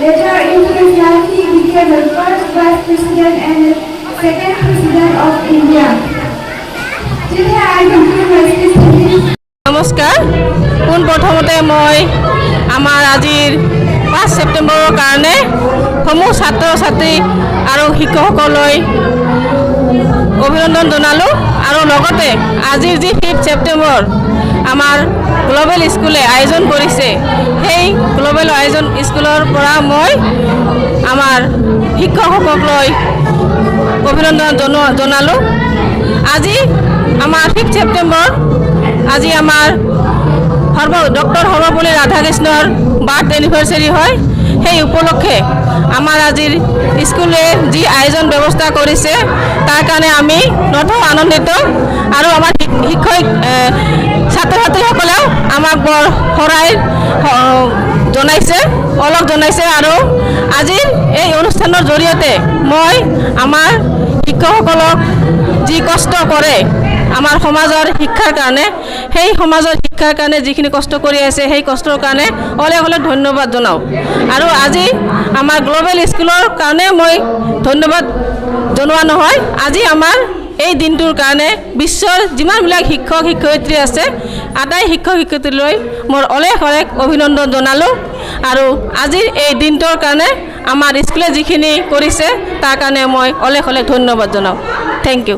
Later in his life, he became the first vice president and the second president of India. Today I conclude my speech in this. নমস্কাৰ পোন প্ৰথমতে মই আমাৰ আজিৰ 5 ছেপ্টেম্বৰৰ কাৰণে সমূহ ছাত্ৰ ছাত্ৰী আৰু শিক্ষকসকললৈ অভিনন্দন জনালোঁ আৰু লগতে আজিৰ যি 5 ছেপ্টেম্বৰ আমাৰ গ্লোবেল স্কুলে আয়োজন কৰিছে সেই গ্লোবেল আয়োজন স্কুলৰ পৰা মই আমাৰ শিক্ষকসকললৈ অভিনন্দন জনালোঁ আজি আমাৰ 5 ছেপ্টেম্বৰ আজি আমাৰ ডক্টৰ সৰ্বপল্লী ৰাধাকৃষ্ণৰ বাৰ্থ এনিভাৰ্চাৰী হয় সেই উপলক্ষে আমাৰ আজিৰ স্কুলে যি আয়োজন ব্যৱস্থা কৰিছে তাৰ কাৰণে আমি নথৈ আনন্দিত আৰু আমাৰ শিক্ষক ছাত্ৰ ছাত্ৰীসকলেও আমাক বৰ শৰাই জনাইছে অলপ জনাইছে আৰু আজিৰ এই অনুষ্ঠানৰ জৰিয়তে মই আমাৰ শিক্ষকসকলক যি কষ্ট কৰে আমাৰ সমাজৰ শিক্ষাৰ কাৰণে সেই সমাজৰ শিক্ষাৰ কাৰণে যিখিনি কষ্ট কৰি আছে সেই কষ্টৰ কাৰণে অলেখ অলেখ ধন্যবাদ জনাওঁ আৰু আজি আমাৰ গ্লোবেল স্কুলৰ কাৰণে মই ধন্যবাদ জনোৱা নহয় আজি আমাৰ এই দিনটোৰ কাৰণে বিশ্বৰ যিমানবিলাক শিক্ষক শিক্ষয়িত্ৰী আছে আটাই শিক্ষক শিক্ষয়িত্ৰীলৈ মোৰ অলেখ অলেখ অভিনন্দন জনালোঁ আৰু আজিৰ এই দিনটোৰ কাৰণে আমাৰ স্কুলে যিখিনি কৰিছে তাৰ কাৰণে মই অলেখ অলেখ ধন্যবাদ জনাওঁ থেংক ইউ